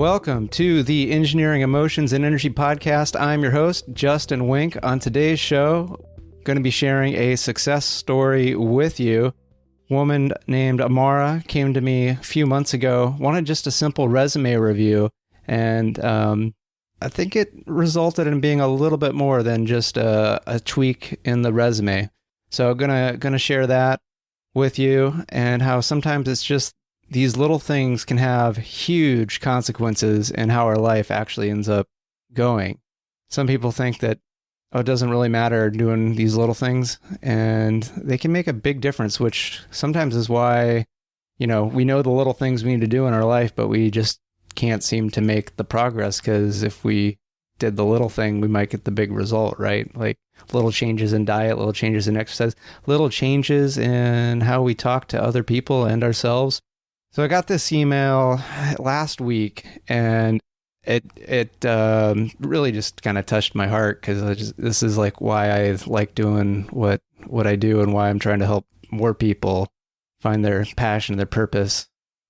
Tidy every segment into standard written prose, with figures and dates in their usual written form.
Welcome to the Engineering, Emotions, and Energy podcast. I'm your host, Justin Wink. On today's show, I'm going to be sharing a success story with you. A woman named Ammara came to me a few months ago, wanted just a simple resume review, and I think it resulted in being a little bit more than just a tweak in the resume. So gonna share that with you, and how sometimes it's just these little things can have huge consequences in how our life actually ends up going. Some people think that, it doesn't really matter doing these little things, and they can make a big difference, which sometimes is why, we know the little things we need to do in our life, but we just can't seem to make the progress, because if we did the little thing, we might get the big result, right? Like little changes in diet, little changes in exercise, little changes in how we talk to other people and ourselves. So I got this email last week, and it really just kind of touched my heart, because this is like why I like doing what I do, and why I'm trying to help more people find their passion, their purpose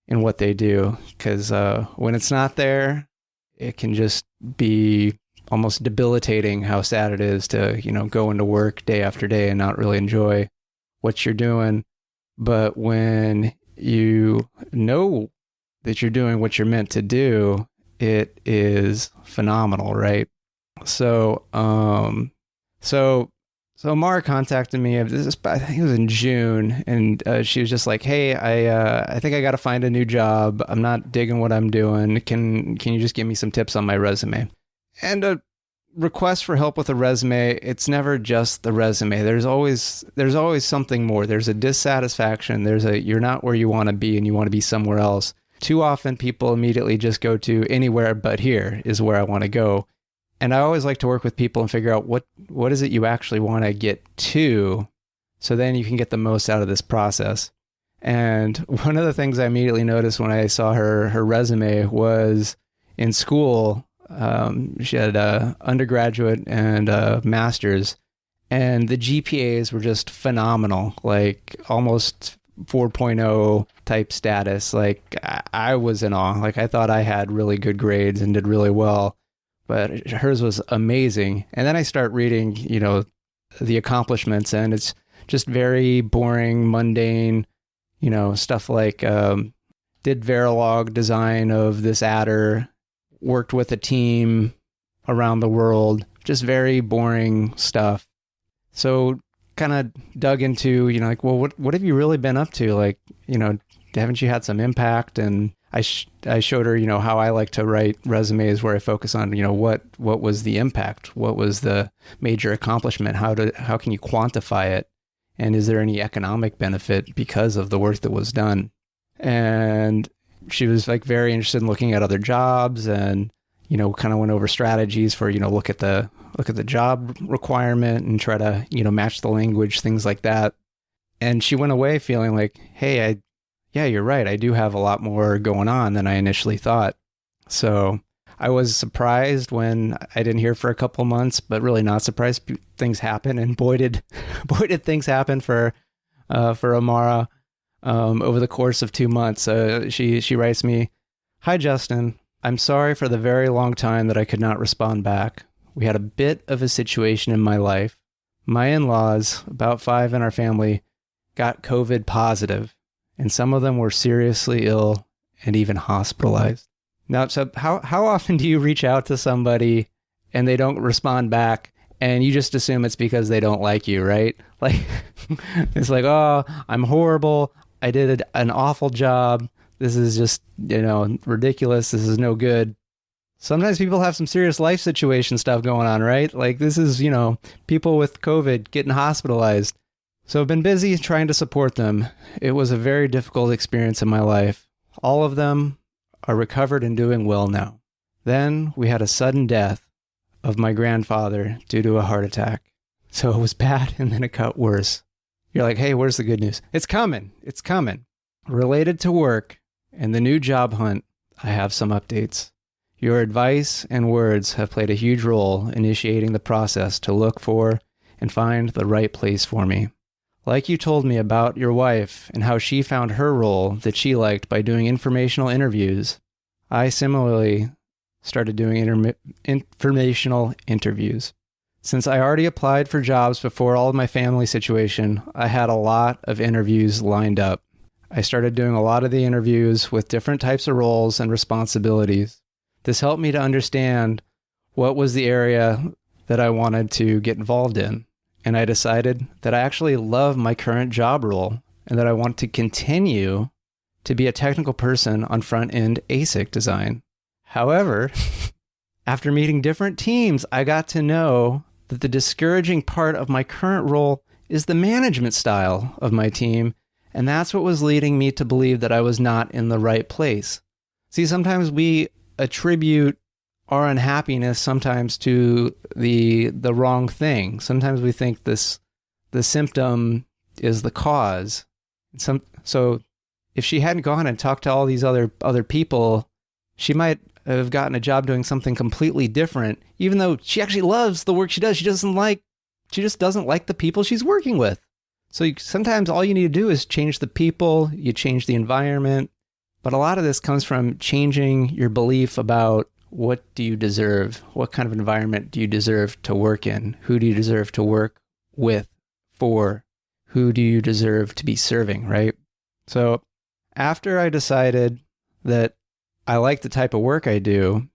in what they do. Because when it's not there, it can just be almost debilitating how sad it is to go into work day after day and not really enjoy what you're doing. But when you know that you're doing what you're meant to do, it is phenomenal, right? So Ammara contacted me. I think it was in June, and she was just like, "Hey, I think I got to find a new job. I'm not digging what I'm doing. Can you just give me some tips on my resume?" And a request for help with a resume, it's never just the resume. There's always something more. There's a dissatisfaction. You're not where you want to be, and you want to be somewhere else. Too often people immediately just go to anywhere but here is where I want to go. And I always like to work with people and figure out what is it you actually want to get to, so then you can get the most out of this process. And one of the things I immediately noticed when I saw her resume was in school. She had a undergraduate and a master's, and the GPAs were just phenomenal, like almost 4.0 type status. Like I was in awe. Like I thought I had really good grades and did really well, but hers was amazing. And then I start reading, the accomplishments, and it's just very boring, mundane, stuff like did Verilog design of this adder, worked with a team around the world, just very boring stuff. So kind of dug into, well, what have you really been up to? Like, haven't you had some impact? And I showed her, how I like to write resumes, where I focus on, what was the impact? What was the major accomplishment? How can you quantify it? And is there any economic benefit because of the work that was done? And she was like very interested in looking at other jobs, and kind of went over strategies for look at the job requirement and try to match the language, things like that. And she went away feeling like, hey, yeah, you're right, I do have a lot more going on than I initially thought. So I was surprised when I didn't hear for a couple months, but really not surprised. Things happen, and boy did things happen for Ammara. Over the course of 2 months, she writes me, "Hi, Justin. I'm sorry for the very long time that I could not respond back. We had a bit of a situation in my life. My in-laws, about 5 in our family, got COVID positive, and some of them were seriously ill and even hospitalized." Now, so how often do you reach out to somebody and they don't respond back, and you just assume it's because they don't like you, right? Like, it's like, oh, I'm horrible. I did an awful job. This is just, ridiculous. This is no good. Sometimes people have some serious life situation stuff going on, right? Like this is, people with COVID getting hospitalized. So I've been busy trying to support them. It was a very difficult experience in my life. All of them are recovered and doing well now. Then we had a sudden death of my grandfather due to a heart attack. So it was bad, and then it got worse. You're like, hey, where's the good news? It's coming. It's coming. Related to work and the new job hunt, I have some updates. Your advice and words have played a huge role initiating the process to look for and find the right place for me. Like you told me about your wife and how she found her role that she liked by doing informational interviews, I similarly started doing informational interviews. Since I already applied for jobs before all of my family situation, I had a lot of interviews lined up. I started doing a lot of the interviews with different types of roles and responsibilities. This helped me to understand what was the area that I wanted to get involved in. And I decided that I actually love my current job role and that I want to continue to be a technical person on front-end ASIC design. However, after meeting different teams, I got to know that the discouraging part of my current role is the management style of my team, and that's what was leading me to believe that I was not in the right place. See, sometimes we attribute our unhappiness sometimes to the wrong thing. Sometimes we think the symptom is the cause. So if she hadn't gone and talked to all these other people, she might have gotten a job doing something completely different, even though she actually loves the work she does. She just doesn't like the people she's working with. So sometimes all you need to do is change the people, you change the environment. But a lot of this comes from changing your belief about what do you deserve? What kind of environment do you deserve to work in? Who do you deserve to work with, for? Who do you deserve to be serving, right? So after I decided that I like the type of work I do,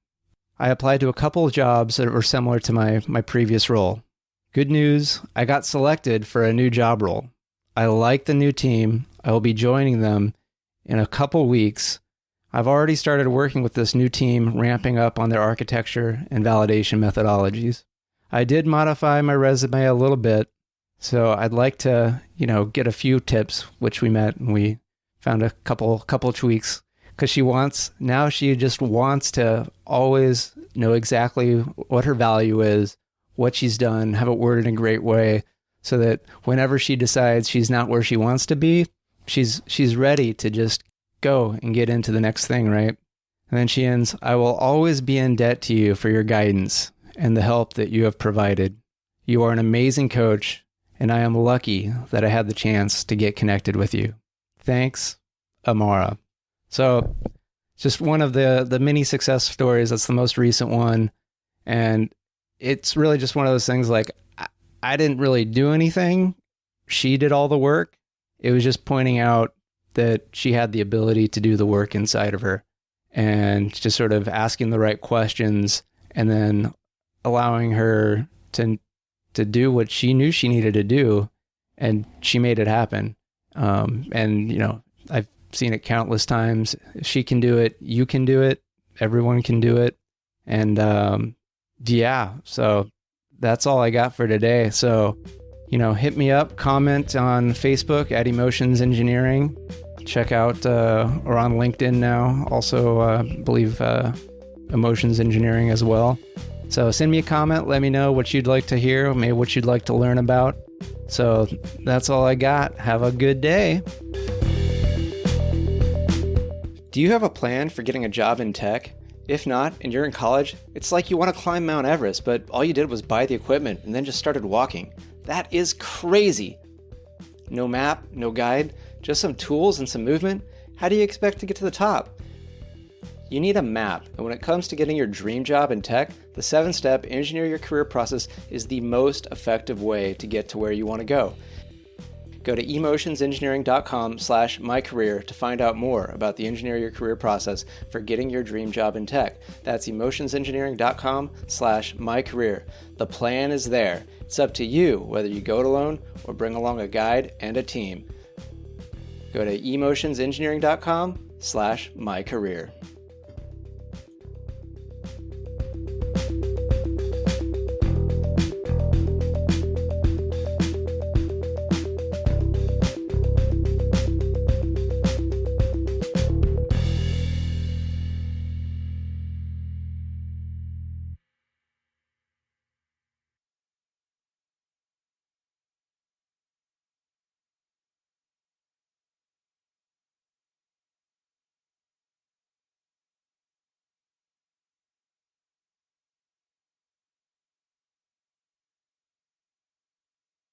I applied to a couple of jobs that were similar to my previous role. Good news, I got selected for a new job role. I like the new team. I will be joining them in a couple weeks. I've already started working with this new team, ramping up on their architecture and validation methodologies. I did modify my resume a little bit, so I'd like to, get a few tips, which we met and we found a couple tweaks. Because she just wants to always know exactly what her value is, what she's done, have it worded in a great way, so that whenever she decides she's not where she wants to be, she's ready to just go and get into the next thing, right? And then she ends, I will always be in debt to you for your guidance and the help that you have provided. You are an amazing coach, and I am lucky that I had the chance to get connected with you. Thanks, Ammara. So just one of the many success stories. That's the most recent one. And it's really just one of those things like I didn't really do anything. She did all the work. It was just pointing out that she had the ability to do the work inside of her and just sort of asking the right questions and then allowing her to do what she knew she needed to do. And she made it happen. I've seen it countless times. If she can do it, you can do it. Everyone can do it. And so that's all I got for today. So, hit me up, comment on Facebook at Emotions Engineering. Check out, or on LinkedIn now, also, I believe, Emotions Engineering as well. So send me a comment, let me know what you'd like to hear, maybe what you'd like to learn about. So that's all I got. Have a good day. Do you have a plan for getting a job in tech? If not, and you're in college, it's like you want to climb Mount Everest, but all you did was buy the equipment and then just started walking. That is crazy. No map, no guide, just some tools and some movement. How do you expect to get to the top? You need a map, and when it comes to getting your dream job in tech, the 7-step Engineer Your Career process is the most effective way to get to where you want to go. Go to emotionsengineering.com/mycareer to find out more about the Engineer Your Career process for getting your dream job in tech. That's emotionsengineering.com/mycareer. The plan is there. It's up to you whether you go it alone or bring along a guide and a team. Go to emotionsengineering.com/mycareer.